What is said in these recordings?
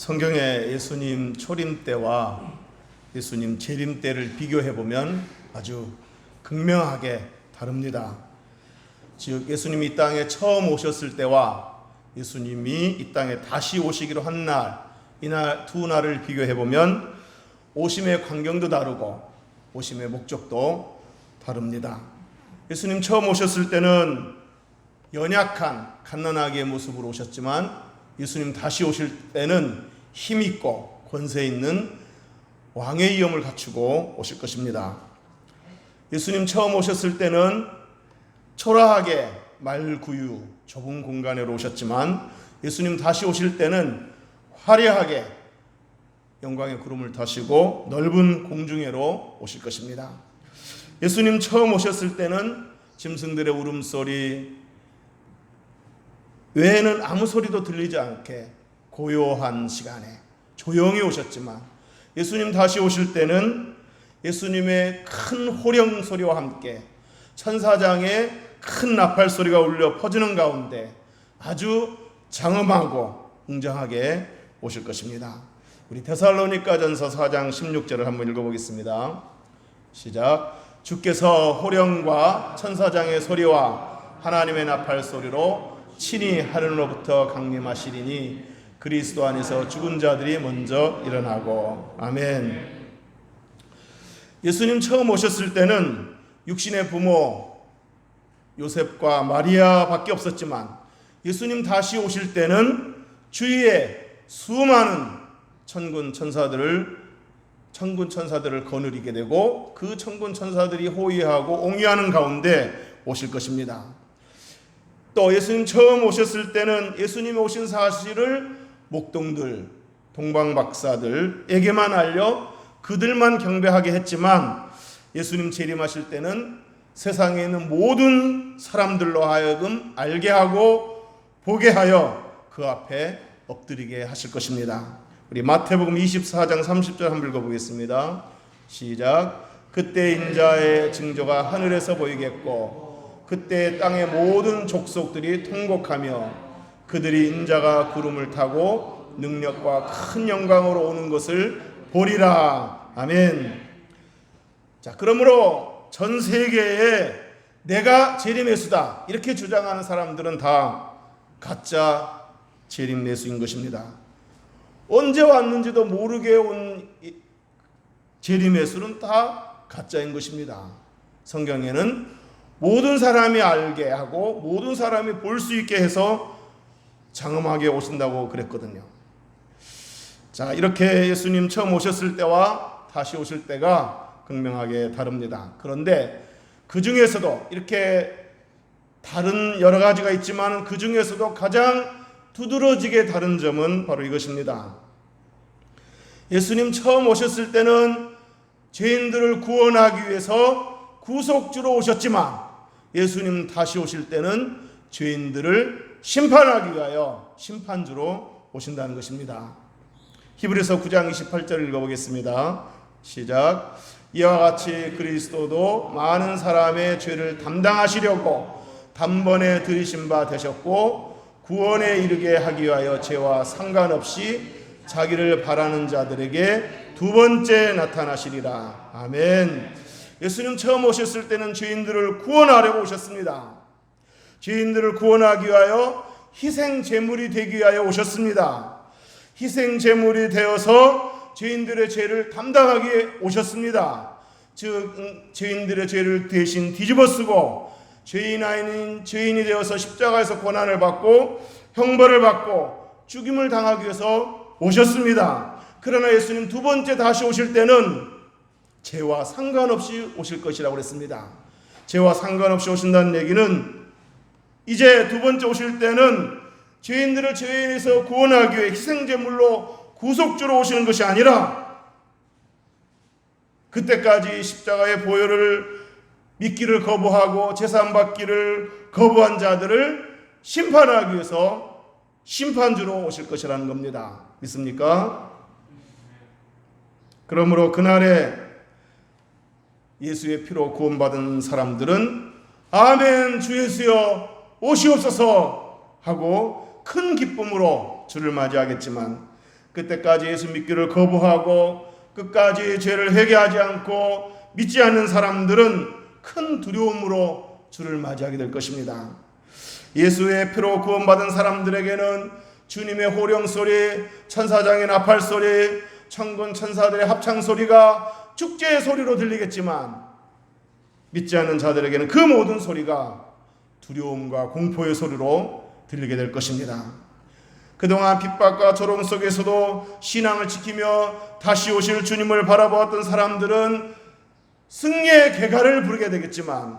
성경에 예수님 초림 때와 예수님 재림 때를 비교해 보면 아주 극명하게 다릅니다. 즉 예수님이 이 땅에 처음 오셨을 때와 예수님이 이 땅에 다시 오시기로 한 날, 이날 두 날을 비교해 보면 오심의 광경도 다르고 오심의 목적도 다릅니다. 예수님 처음 오셨을 때는 연약한 갓난아기의 모습으로 오셨지만 예수님 다시 오실 때는 힘있고 권세 있는 왕의 위엄을 갖추고 오실 것입니다. 예수님 처음 오셨을 때는 초라하게 말구유 좁은 공간으로 오셨지만 예수님 다시 오실 때는 화려하게 영광의 구름을 타시고 넓은 공중에로 오실 것입니다. 예수님 처음 오셨을 때는 짐승들의 울음소리 외에는 아무 소리도 들리지 않게 고요한 시간에 조용히 오셨지만 예수님 다시 오실 때는 예수님의 큰 호령 소리와 함께 천사장의 큰 나팔 소리가 울려 퍼지는 가운데 아주 장엄하고 웅장하게 오실 것입니다. 우리 데살로니가전서 4장 16절을 한번 읽어보겠습니다. 시작. 주께서 호령과 천사장의 소리와 하나님의 나팔 소리로 친히 하늘로부터 강림하시리니 그리스도 안에서 죽은 자들이 먼저 일어나고. 아멘. 예수님 처음 오셨을 때는 육신의 부모 요셉과 마리아밖에 없었지만 예수님 다시 오실 때는 주위에 수많은 천군 천사들을 거느리게 되고 그 천군 천사들이 호위하고 옹위하는 가운데 오실 것입니다. 또 예수님 처음 오셨을 때는 예수님이 오신 사실을 목동들, 동방박사들에게만 알려 그들만 경배하게 했지만 예수님 재림하실 때는 세상에 있는 모든 사람들로 하여금 알게 하고 보게 하여 그 앞에 엎드리게 하실 것입니다. 우리 마태복음 24장 30절 한번 읽어보겠습니다. 시작. 그때 인자의 징조가 하늘에서 보이겠고 그때 땅의 모든 족속들이 통곡하며 그들이 인자가 구름을 타고 능력과 큰 영광으로 오는 것을 보리라. 아멘. 자, 그러므로 전 세계에 내가 재림 예수다 이렇게 주장하는 사람들은 다 가짜 재림 예수인 것입니다. 언제 왔는지도 모르게 온 재림 예수는 다 가짜인 것입니다. 성경에는 모든 사람이 알게 하고 모든 사람이 볼 수 있게 해서 장엄하게 오신다고 그랬거든요. 자, 이렇게 예수님 처음 오셨을 때와 다시 오실 때가 극명하게 다릅니다. 그런데 그 중에서도 이렇게 다른 여러 가지가 있지만 그 중에서도 가장 두드러지게 다른 점은 바로 이것입니다. 예수님 처음 오셨을 때는 죄인들을 구원하기 위해서 구속주로 오셨지만 예수님 다시 오실 때는 죄인들을 심판하기 위하여 심판주로 오신다는 것입니다. 히브리서 9장 28절을 읽어보겠습니다. 시작. 이와 같이 그리스도도 많은 사람의 죄를 담당하시려고 단번에 들이신 바 되셨고 구원에 이르게 하기 위하여 죄와 상관없이 자기를 바라는 자들에게 두 번째 나타나시리라. 아멘. 예수님 처음 오셨을 때는 죄인들을 구원하려고 오셨습니다. 죄인들을 구원하기 위하여 희생 제물이 되기 위하여 오셨습니다. 희생 제물이 되어서 죄인들의 죄를 담당하기 오셨습니다. 즉 죄인들의 죄를 대신 뒤집어쓰고 죄인이 되어서 십자가에서 고난을 받고 형벌을 받고 죽임을 당하기 위해서 오셨습니다. 그러나 예수님 두 번째 다시 오실 때는 죄와 상관없이 오실 것이라고 그랬습니다. 죄와 상관없이 오신다는 얘기는 이제 두 번째 오실 때는 죄인들을 죄인에서 구원하기 위해 희생제물로 구속주로 오시는 것이 아니라 그때까지 십자가의 보혈을 믿기를 거부하고 제사받기를 거부한 자들을 심판하기 위해서 심판주로 오실 것이라는 겁니다. 믿습니까? 그러므로 그날에 예수의 피로 구원받은 사람들은 아멘 주 예수여 오시옵소서 하고 큰 기쁨으로 주를 맞이하겠지만 그때까지 예수 믿기를 거부하고 끝까지 죄를 회개하지 않고 믿지 않는 사람들은 큰 두려움으로 주를 맞이하게 될 것입니다. 예수의 피로 구원받은 사람들에게는 주님의 호령소리, 천사장의 나팔소리, 천군 천사들의 합창소리가 축제의 소리로 들리겠지만 믿지 않는 자들에게는 그 모든 소리가 두려움과 공포의 소리로 들리게 될 것입니다. 그동안 핍박과 조롱 속에서도 신앙을 지키며 다시 오실 주님을 바라보았던 사람들은 승리의 개가를 부르게 되겠지만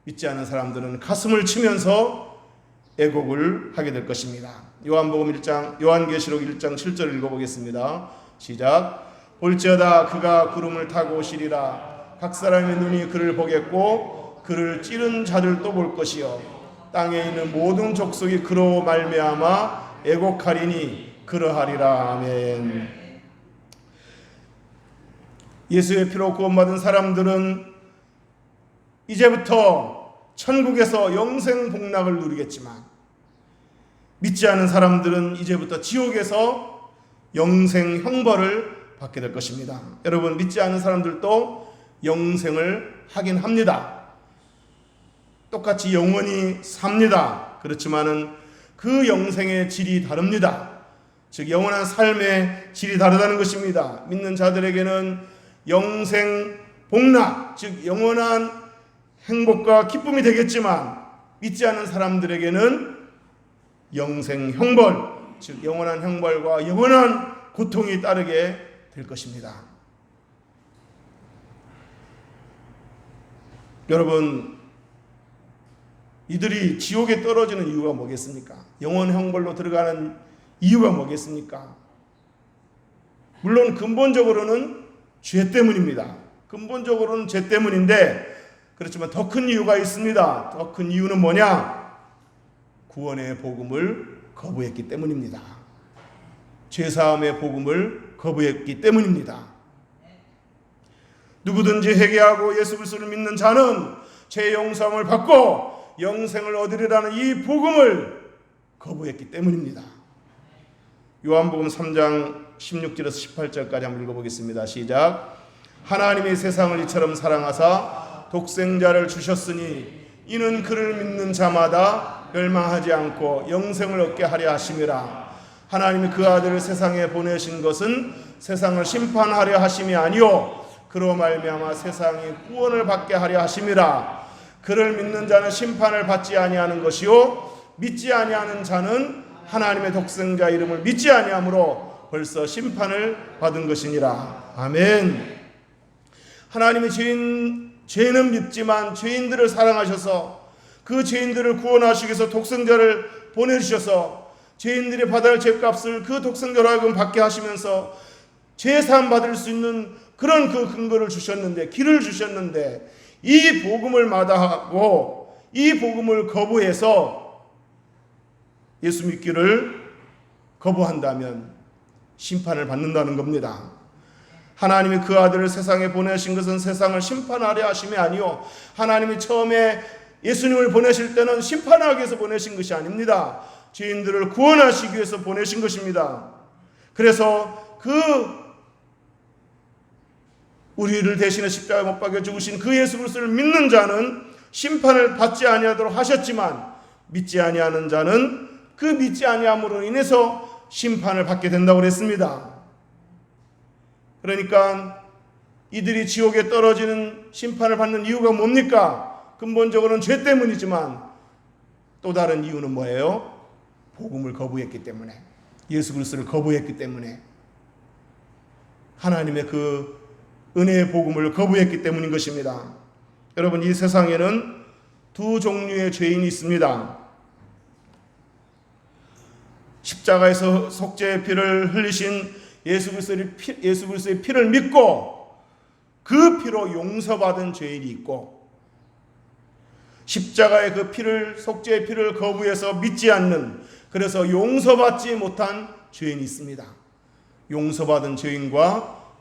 믿지 않은 사람들은 가슴을 치면서 애곡을 하게 될 것입니다. 요한계시록 1장 7절을 읽어보겠습니다. 시작. 볼지어다 그가 구름을 타고 오시리라. 각 사람의 눈이 그를 보겠고 그를 찌른 자들도 볼 것이요 땅에 있는 모든 족속이 그로 말미암아 애곡하리니 그러하리라. 아멘. 예수의 피로 구원받은 사람들은 이제부터 천국에서 영생 복락을 누리겠지만 믿지 않은 사람들은 이제부터 지옥에서 영생 형벌을 받게 될 것입니다. 여러분, 믿지 않은 사람들도 영생을 하긴 합니다. 똑같이 영원히 삽니다. 그렇지만은 그 영생의 질이 다릅니다. 즉 영원한 삶의 질이 다르다는 것입니다. 믿는 자들에게는 영생 복락, 즉 영원한 행복과 기쁨이 되겠지만 믿지 않은 사람들에게는 영생 형벌, 즉 영원한 형벌과 영원한 고통이 따르게 될 것입니다. 여러분, 이들이 지옥에 떨어지는 이유가 뭐겠습니까? 영원 형벌로 들어가는 이유가 뭐겠습니까? 물론 근본적으로는 죄 때문입니다. 근본적으로는 죄 때문인데 그렇지만 더 큰 이유가 있습니다. 더 큰 이유는 뭐냐? 구원의 복음을 거부했기 때문입니다. 죄사함의 복음을 거부했기 때문입니다. 누구든지 회개하고 예수 그리스도를 믿는 자는 죄 용서함을 받고 영생을 얻으리라는 이 복음을 거부했기 때문입니다. 요한복음 3장 16절에서 18절까지 한번 읽어보겠습니다. 시작. 하나님이 세상을 이처럼 사랑하사 독생자를 주셨으니 이는 그를 믿는 자마다 멸망하지 않고 영생을 얻게 하려 하심이라. 하나님이 그 아들을 세상에 보내신 것은 세상을 심판하려 하심이 아니요 그로 말미암아 세상이 구원을 받게 하려 하심이라. 그를 믿는 자는 심판을 받지 아니하는 것이요 믿지 아니하는 자는 하나님의 독생자 이름을 믿지 아니하므로 벌써 심판을 받은 것이니라. 아멘. 하나님이 죄는 밉지만 죄인들을 사랑하셔서 그 죄인들을 구원하시기 위해서 독생자를 보내주셔서 죄인들이 받아야 할 죄값을 그 독생자로 하여금 받게 하시면서 죄사함 받을 수 있는 그런 그 근거를 주셨는데, 길을 주셨는데, 이 복음을 마다하고 이 복음을 거부해서 예수 믿기를 거부한다면 심판을 받는다는 겁니다. 하나님이 그 아들을 세상에 보내신 것은 세상을 심판하려 하심이 아니요 하나님이 처음에 예수님을 보내실 때는 심판하기 위해서 보내신 것이 아닙니다. 죄인들을 구원하시기 위해서 보내신 것입니다. 그래서 우리를 대신해 십자가에 못 박혀 죽으신 그 예수 그리스도를 믿는 자는 심판을 받지 아니하도록 하셨지만 믿지 아니하는 자는 그 믿지 아니함으로 인해서 심판을 받게 된다고 그랬습니다. 그러니까 이들이 지옥에 떨어지는 심판을 받는 이유가 뭡니까? 근본적으로는 죄 때문이지만 또 다른 이유는 뭐예요? 복음을 거부했기 때문에, 예수 그리스도를 거부했기 때문에, 하나님의 그 은혜의 복음을 거부했기 때문인 것입니다. 여러분, 이 세상에는 두 종류의 죄인이 있습니다. 십자가에서 속죄의 피를 흘리신 예수 그리스도의 피를 믿고 그 피로 용서받은 죄인이 있고, 십자가의 그 피를, 속죄의 피를 거부해서 믿지 않는, 그래서 용서받지 못한 죄인이 있습니다. 용서받은 죄인과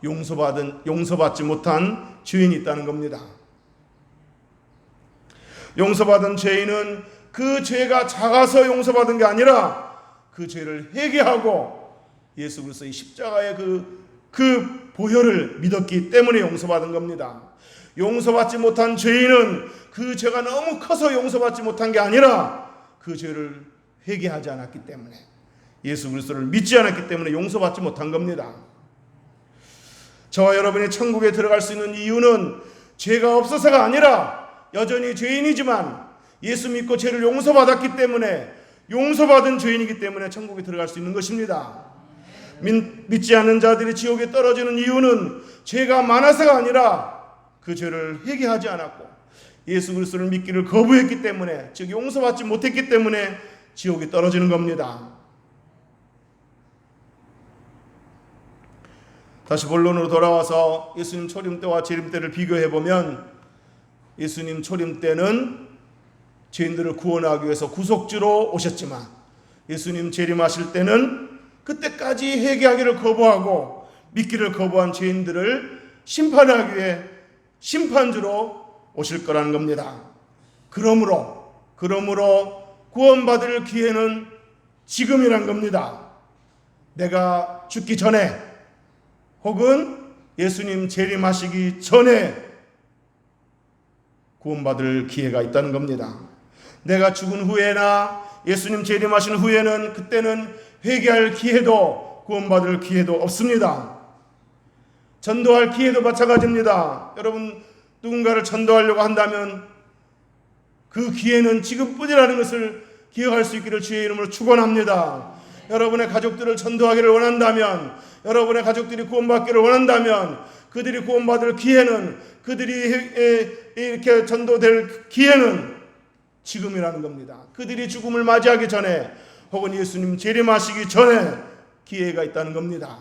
용서받지 못한 죄인이 있다는 겁니다. 용서받은 죄인은 그 죄가 작아서 용서받은 게 아니라 그 죄를 회개하고 예수 그리스도의 십자가의 그 보혈을 믿었기 때문에 용서받은 겁니다. 용서받지 못한 죄인은 그 죄가 너무 커서 용서받지 못한 게 아니라 그 죄를 회개하지 않았기 때문에, 예수 그리스도를 믿지 않았기 때문에 용서받지 못한 겁니다. 저와 여러분이 천국에 들어갈 수 있는 이유는 죄가 없어서가 아니라 여전히 죄인이지만 예수 믿고 죄를 용서받았기 때문에, 용서받은 죄인이기 때문에 천국에 들어갈 수 있는 것입니다. 믿지 않는 자들이 지옥에 떨어지는 이유는 죄가 많아서가 아니라 그 죄를 회개하지 않았고 예수 그리스도를 믿기를 거부했기 때문에, 즉 용서받지 못했기 때문에 지옥에 떨어지는 겁니다. 다시 본론으로 돌아와서 예수님 초림 때와 재림 때를 비교해 보면, 예수님 초림 때는 죄인들을 구원하기 위해서 구속주로 오셨지만, 예수님 재림하실 때는 그때까지 회개하기를 거부하고 믿기를 거부한 죄인들을 심판하기 위해 심판주로 오실 거라는 겁니다. 그러므로 구원받을 기회는 지금이란 겁니다. 내가 죽기 전에 혹은 예수님 재림하시기 전에 구원받을 기회가 있다는 겁니다. 내가 죽은 후에나 예수님 재림하신 후에는, 그때는 회개할 기회도 구원받을 기회도 없습니다. 전도할 기회도 마찬가지입니다. 여러분, 누군가를 전도하려고 한다면 그 기회는 지금뿐이라는 것을 기억할 수 있기를 주의 이름으로 축원합니다. 여러분의 가족들을 전도하기를 원한다면, 여러분의 가족들이 구원받기를 원한다면, 그들이 구원받을 기회는, 그들이 이렇게 전도될 기회는 지금이라는 겁니다. 그들이 죽음을 맞이하기 전에 혹은 예수님 재림하시기 전에 기회가 있다는 겁니다.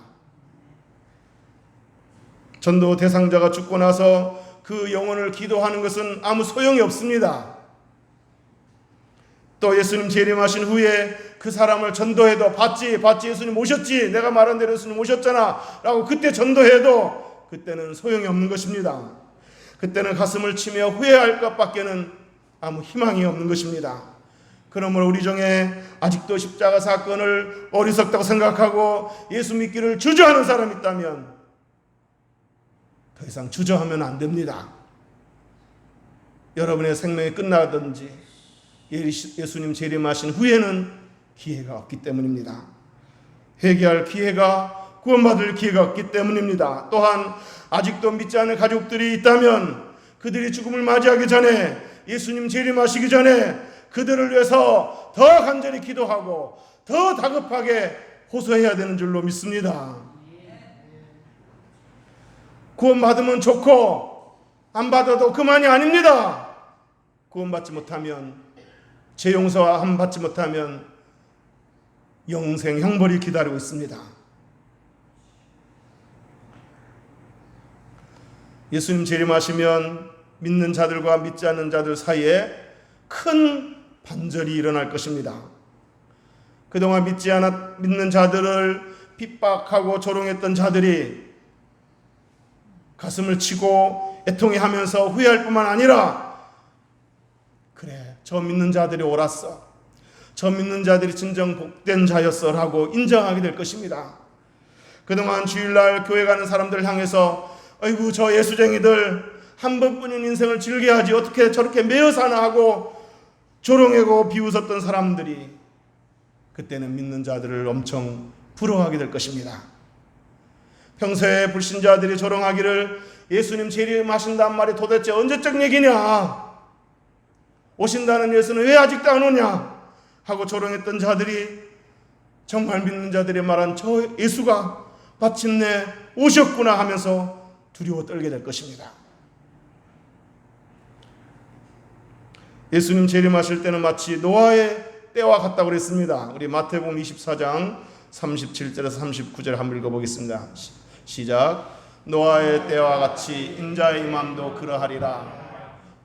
전도 대상자가 죽고 나서 그 영혼을 기도하는 것은 아무 소용이 없습니다. 또 예수님 재림하신 후에 그 사람을 전도해도 봤지 예수님 오셨지, 내가 말한 대로 예수님 오셨잖아 라고 그때 전도해도 그때는 소용이 없는 것입니다. 그때는 가슴을 치며 후회할 것밖에는 아무 희망이 없는 것입니다. 그러므로 우리 중에 아직도 십자가 사건을 어리석다고 생각하고 예수 믿기를 주저하는 사람이 있다면 더 이상 주저하면 안 됩니다. 여러분의 생명이 끝나든지 예수님 재림하신 후에는 기회가 없기 때문입니다. 회개할 기회가, 구원받을 기회가 없기 때문입니다. 또한 아직도 믿지 않는 가족들이 있다면 그들이 죽음을 맞이하기 전에, 예수님 재림하시기 전에 그들을 위해서 더 간절히 기도하고 더 다급하게 호소해야 되는 줄로 믿습니다. 구원받으면 좋고 안 받아도 그만이 아닙니다. 구원받지 못하면, 죄 용서함 받지 못하면 영생 형벌이 기다리고 있습니다. 예수님 재림하시면 믿는 자들과 믿지 않는 자들 사이에 큰 반절이 일어날 것입니다. 그동안 믿는 자들을 핍박하고 조롱했던 자들이 가슴을 치고 애통해하면서 후회할 뿐만 아니라, 그래, 저 믿는 자들이 옳았어, 저 믿는 자들이 진정 복된 자였어 라고 인정하게 될 것입니다. 그동안 주일날 교회 가는 사람들 향해서 아이고 저 예수쟁이들 한 번뿐인 인생을 즐겨야지 어떻게 저렇게 매어 사나 하고 조롱하고 비웃었던 사람들이 그때는 믿는 자들을 엄청 부러워하게 될 것입니다. 평소에 불신자들이 조롱하기를 예수님 재림하신다는 말이 도대체 언제적 얘기냐, 오신다는 예수는 왜 아직도 안 오냐 하고 조롱했던 자들이 정말 믿는 자들이 말한 저 예수가 마침내 오셨구나 하면서 두려워 떨게 될 것입니다. 예수님 재림하실 때는 마치 노아의 때와 같다고 그랬습니다. 우리 마태복음 24장 37절에서 39절 한번 읽어보겠습니다. 시작. 노아의 때와 같이 인자의 임함도 그러하리라.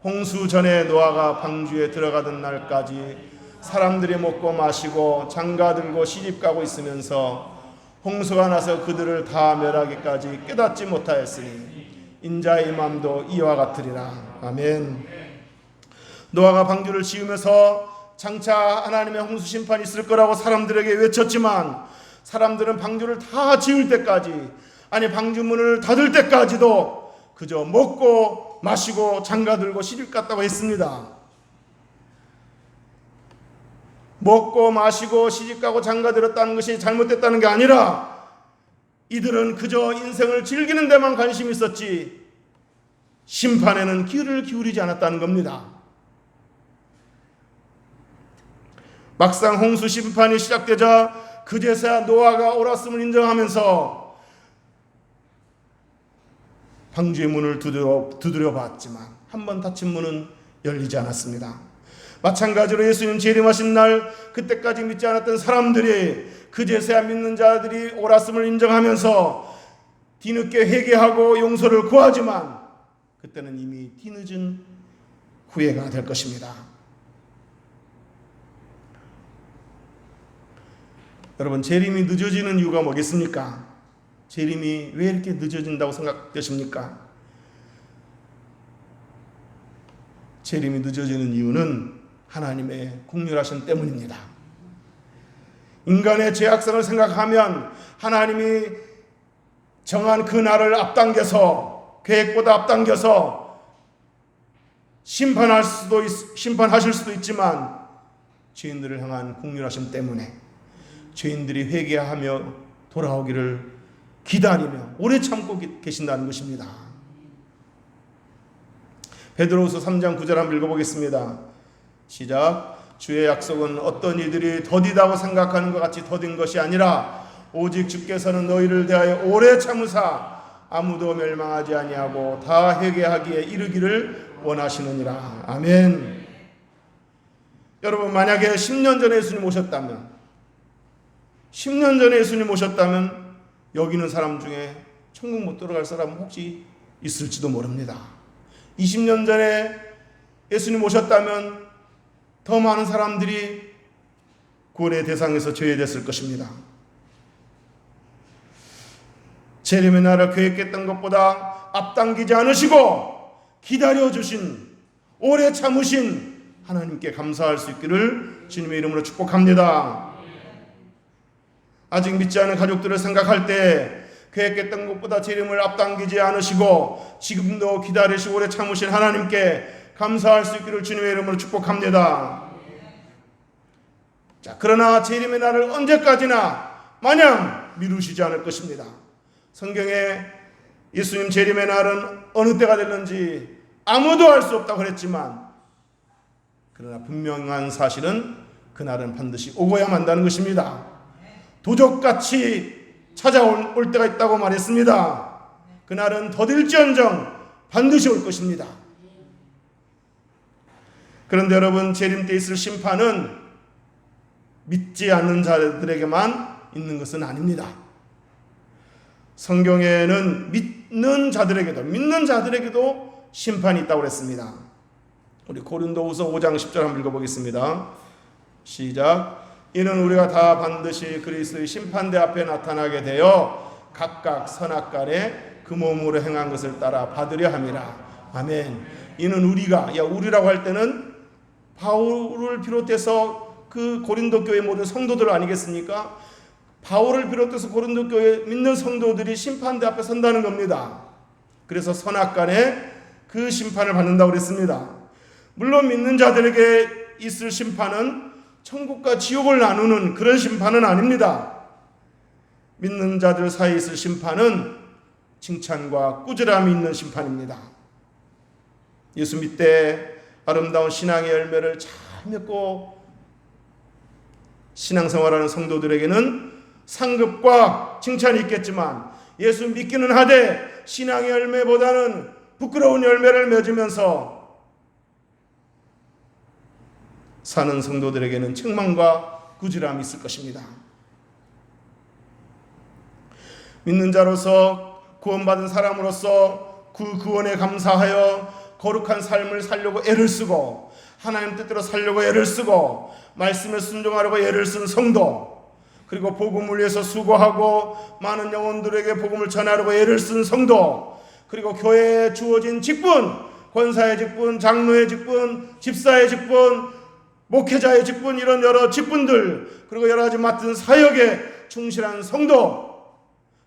홍수 전에 노아가 방주에 들어가던 날까지 사람들이 먹고 마시고 장가들고 시집가고 있으면서 홍수가 나서 그들을 다 멸하기까지 깨닫지 못하였으니 인자의 임함도 이와 같으리라. 아멘. 노아가 방주를 지으면서 장차 하나님의 홍수 심판이 있을 거라고 사람들에게 외쳤지만 사람들은 방주를 다 지을 때까지, 아니 방주문을 닫을 때까지도 그저 먹고 마시고 장가들고 시집 갔다고 했습니다. 먹고 마시고 시집가고 장가들었다는 것이 잘못됐다는 게 아니라 이들은 그저 인생을 즐기는 데만 관심이 있었지 심판에는 귀를 기울이지 않았다는 겁니다. 막상 홍수 심판이 시작되자 그제서야 노아가 옳았음을 인정하면서 방주의 문을 두드려 봤지만 한 번 닫힌 문은 열리지 않았습니다. 마찬가지로 예수님 재림하신 날 그때까지 믿지 않았던 사람들이 그제서야 믿는 자들이 옳았음을 인정하면서 뒤늦게 회개하고 용서를 구하지만 그때는 이미 뒤늦은 후회가 될 것입니다. 여러분, 재림이 늦어지는 이유가 뭐겠습니까? 재림이 왜 이렇게 늦어진다고 생각되십니까? 재림이 늦어지는 이유는 하나님의 긍휼하심 때문입니다. 인간의 죄악성을 생각하면 하나님이 정한 그 날을 앞당겨서 계획보다 앞당겨서 심판하실 수도 있지만 죄인들을 향한 긍휼하심 때문에 죄인들이 회개하며 돌아오기를 기다리며 오래 참고 계신다는 것입니다. 베드로후서 3장 9절 한번 읽어보겠습니다. 시작. 주의 약속은 어떤 이들이 더디다고 생각하는 것 같이 더딘 것이 아니라 오직 주께서는 너희를 대하여 오래 참으사 아무도 멸망하지 아니하고 다 회개하기에 이르기를 원하시느니라. 아멘. 여러분, 만약에 10년 전에 예수님 오셨다면 10년 전에 예수님 오셨다면 여기 있는 사람 중에 천국 못 들어갈 사람은 혹시 있을지도 모릅니다. 20년 전에 예수님 오셨다면 더 많은 사람들이 구원의 대상에서 제외됐을 것입니다. 재림의 날을 계획했던 것보다 앞당기지 않으시고 기다려주신, 오래 참으신 하나님께 감사할 수 있기를 주님의 이름으로 축복합니다. 아직 믿지 않은 가족들을 생각할 때 계획했던 것보다 재림을 앞당기지 않으시고 지금도 기다리시고 오래 참으신 하나님께 감사할 수 있기를 주님의 이름으로 축복합니다. 자, 그러나 재림의 날을 언제까지나 마냥 미루시지 않을 것입니다. 성경에 예수님 재림의 날은 어느 때가 됐는지 아무도 알 수 없다고 그랬지만 그러나 분명한 사실은 그날은 반드시 오고야 만다는 것입니다. 도적같이 찾아올 때가 있다고 말했습니다. 그날은 더딜지언정 반드시 올 것입니다. 그런데 여러분, 재림 때 있을 심판은 믿지 않는 자들에게만 있는 것은 아닙니다. 성경에는 믿는 자들에게도 심판이 있다고 그랬습니다. 우리 고린도후서 5장 10절 한번 읽어보겠습니다. 시작. 이는 우리가 다 반드시 그리스도의 심판대 앞에 나타나게 되어 각각 선악간에 그 몸으로 행한 것을 따라 받으려 함이라. 아멘. 이는 우리라고 할 때는 바울을 비롯해서 그 고린도 교회 모든 성도들 아니겠습니까? 바울을 비롯해서 고린도 교회 믿는 성도들이 심판대 앞에 선다는 겁니다. 그래서 선악간에 그 심판을 받는다고 그랬습니다. 물론 믿는 자들에게 있을 심판은 천국과 지옥을 나누는 그런 심판은 아닙니다. 믿는 자들 사이에 있을 심판은 칭찬과 꾸지람이 있는 심판입니다. 예수 믿되 아름다운 신앙의 열매를 잘 맺고 신앙생활하는 성도들에게는 상급과 칭찬이 있겠지만 예수 믿기는 하되 신앙의 열매보다는 부끄러운 열매를 맺으면서 사는 성도들에게는 책망과 꾸지람이 있을 것입니다. 믿는 자로서 구원받은 사람으로서 그 구원에 감사하여 거룩한 삶을 살려고 애를 쓰고 하나님 뜻대로 살려고 애를 쓰고 말씀에 순종하려고 애를 쓴 성도, 그리고 복음을 위해서 수고하고 많은 영혼들에게 복음을 전하려고 애를 쓴 성도, 그리고 교회에 주어진 직분, 권사의 직분, 장로의 직분, 집사의 직분, 목회자의 직분, 이런 여러 직분들, 그리고 여러 가지 맡은 사역에 충실한 성도,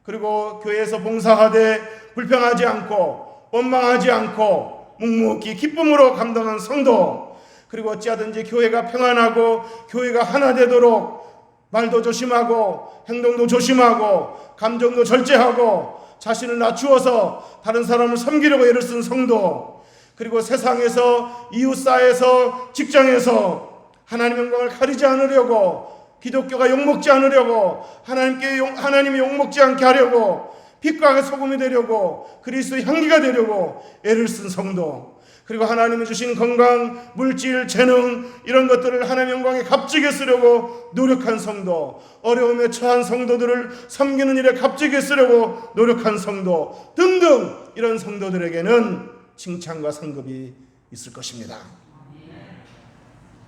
그리고 교회에서 봉사하되 불평하지 않고 원망하지 않고 묵묵히 기쁨으로 감당한 성도, 그리고 어찌하든지 교회가 평안하고 교회가 하나 되도록 말도 조심하고 행동도 조심하고 감정도 절제하고 자신을 낮추어서 다른 사람을 섬기려고 애를 쓴 성도, 그리고 세상에서 이웃사회에서 직장에서 하나님의 영광을 가리지 않으려고, 기독교가 욕먹지 않으려고, 하나님이 욕먹지 않게 하려고, 빛과 소금이 되려고, 그리스도의 향기가 되려고 애를 쓴 성도, 그리고 하나님이 주신 건강, 물질, 재능 이런 것들을 하나님의 영광에 값지게 쓰려고 노력한 성도, 어려움에 처한 성도들을 섬기는 일에 값지게 쓰려고 노력한 성도 등등, 이런 성도들에게는 칭찬과 상급이 있을 것입니다.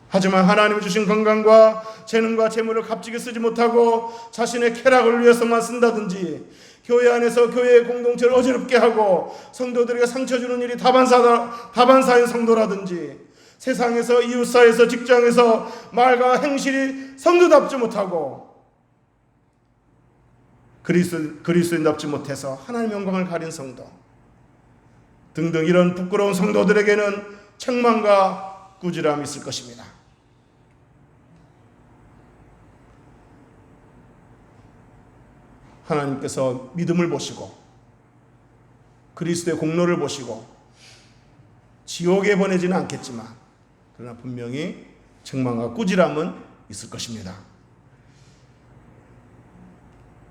하지만 하나님이 주신 건강과 재능과 재물을 값지게 쓰지 못하고 자신의 쾌락을 위해서만 쓴다든지, 교회 안에서 교회의 공동체를 어지럽게 하고 성도들에게 상처 주는 일이 다반사인 성도라든지, 세상에서 이웃사회에서 직장에서 말과 행실이 성도답지 못하고 그리스도인답지 못해서 하나님의 영광을 가린 성도 등등, 이런 부끄러운 성도들에게는 책망과 꾸지람이 있을 것입니다. 하나님께서 믿음을 보시고 그리스도의 공로를 보시고 지옥에 보내지는 않겠지만, 그러나 분명히 책망과 꾸지람은 있을 것입니다.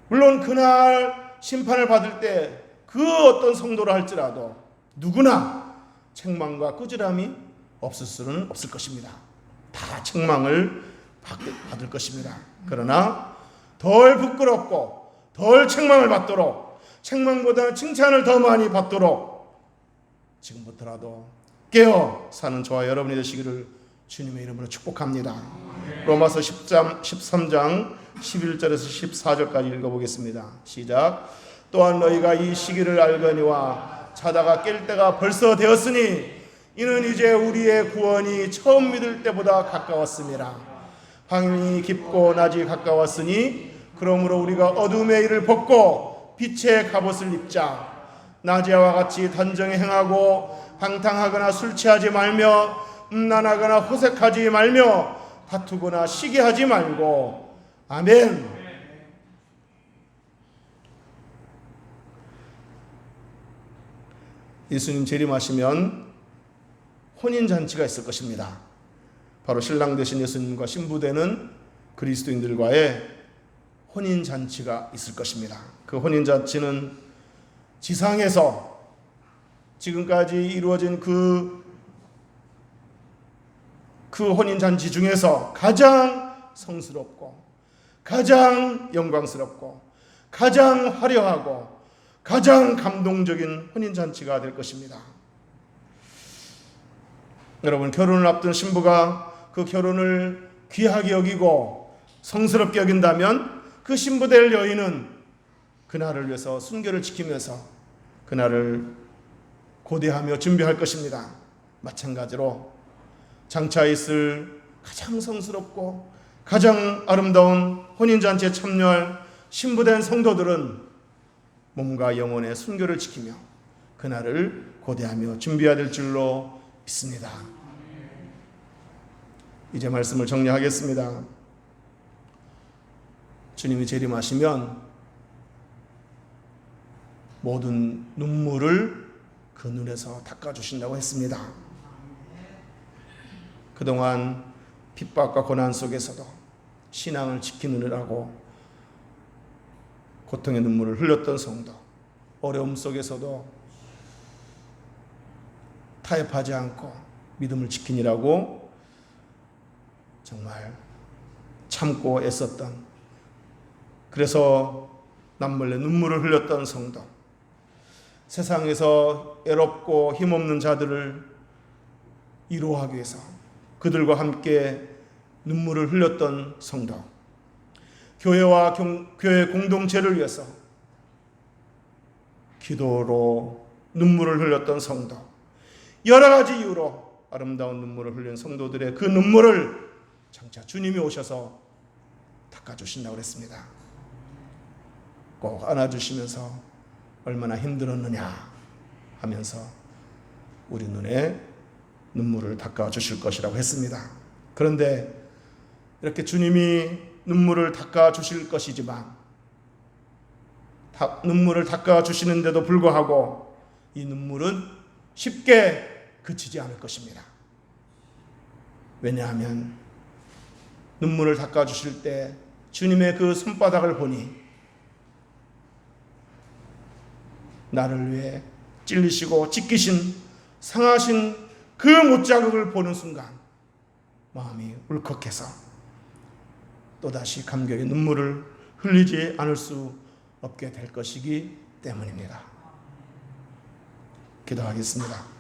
물론 그날 심판을 받을 때 그 어떤 성도라 할지라도 누구나 책망과 꾸지람이 없을 수는 없을 것입니다. 다 책망을 받을 것입니다. 그러나 덜 부끄럽고 덜 책망을 받도록, 책망보다는 칭찬을 더 많이 받도록 지금부터라도 깨어 사는 저와 여러분이 되시기를 주님의 이름으로 축복합니다. 로마서 13장 11절에서 14절까지 읽어보겠습니다. 시작. 또한 너희가 이 시기를 알거니와 자다가 깰 때가 벌써 되었으니 이는 이제 우리의 구원이 처음 믿을 때보다 가까웠음이라. 밤이 깊고 낮이 가까웠으니 그러므로 우리가 어둠의 일을 벗고 빛의 갑옷을 입자. 낮에와 같이 단정히 행하고 방탕하거나 술 취하지 말며 음란하거나 호색하지 말며 다투거나 시기하지 말고. 아멘. 예수님 재림하시면 혼인잔치가 있을 것입니다. 바로 신랑 되신 예수님과 신부되는 그리스도인들과의 혼인잔치가 있을 것입니다. 그 혼인잔치는 지상에서 지금까지 이루어진 그 혼인잔치 중에서 가장 성스럽고 가장 영광스럽고 가장 화려하고 가장 감동적인 혼인잔치가 될 것입니다. 여러분, 결혼을 앞둔 신부가 그 결혼을 귀하게 여기고 성스럽게 여긴다면 그 신부될 여인은 그날을 위해서 순결을 지키면서 그날을 고대하며 준비할 것입니다. 마찬가지로 장차 있을 가장 성스럽고 가장 아름다운 혼인잔치에 참여할 신부된 성도들은 몸과 영혼의 순결을 지키며 그날을 고대하며 준비해야 될 줄로 믿습니다. 이제 말씀을 정리하겠습니다. 주님이 재림하시면 모든 눈물을 그 눈에서 닦아주신다고 했습니다. 그동안 핍박과 고난 속에서도 신앙을 지키느라고 고통의 눈물을 흘렸던 성도, 어려움 속에서도 타협하지 않고 믿음을 지키느라고 정말 참고 애썼던, 그래서 남몰래 눈물을 흘렸던 성도, 세상에서 애롭고 힘없는 자들을 위로하기 위해서 그들과 함께 눈물을 흘렸던 성도, 교회와 교회 공동체를 위해서 기도로 눈물을 흘렸던 성도, 여러 가지 이유로 아름다운 눈물을 흘린 성도들의 그 눈물을 장차 주님이 오셔서 닦아주신다고 그랬습니다. 꼭 안아주시면서 얼마나 힘들었느냐 하면서 우리 눈에 눈물을 닦아주실 것이라고 했습니다. 그런데 이렇게 주님이 눈물을 닦아주실 것이지만 눈물을 닦아주시는데도 불구하고 이 눈물은 쉽게 그치지 않을 것입니다. 왜냐하면 눈물을 닦아주실 때 주님의 그 손바닥을 보니 나를 위해 찔리시고 찢기신 상하신 그 못자국을 보는 순간 마음이 울컥해서 또다시 감격의 눈물을 흘리지 않을 수 없게 될 것이기 때문입니다. 기도하겠습니다.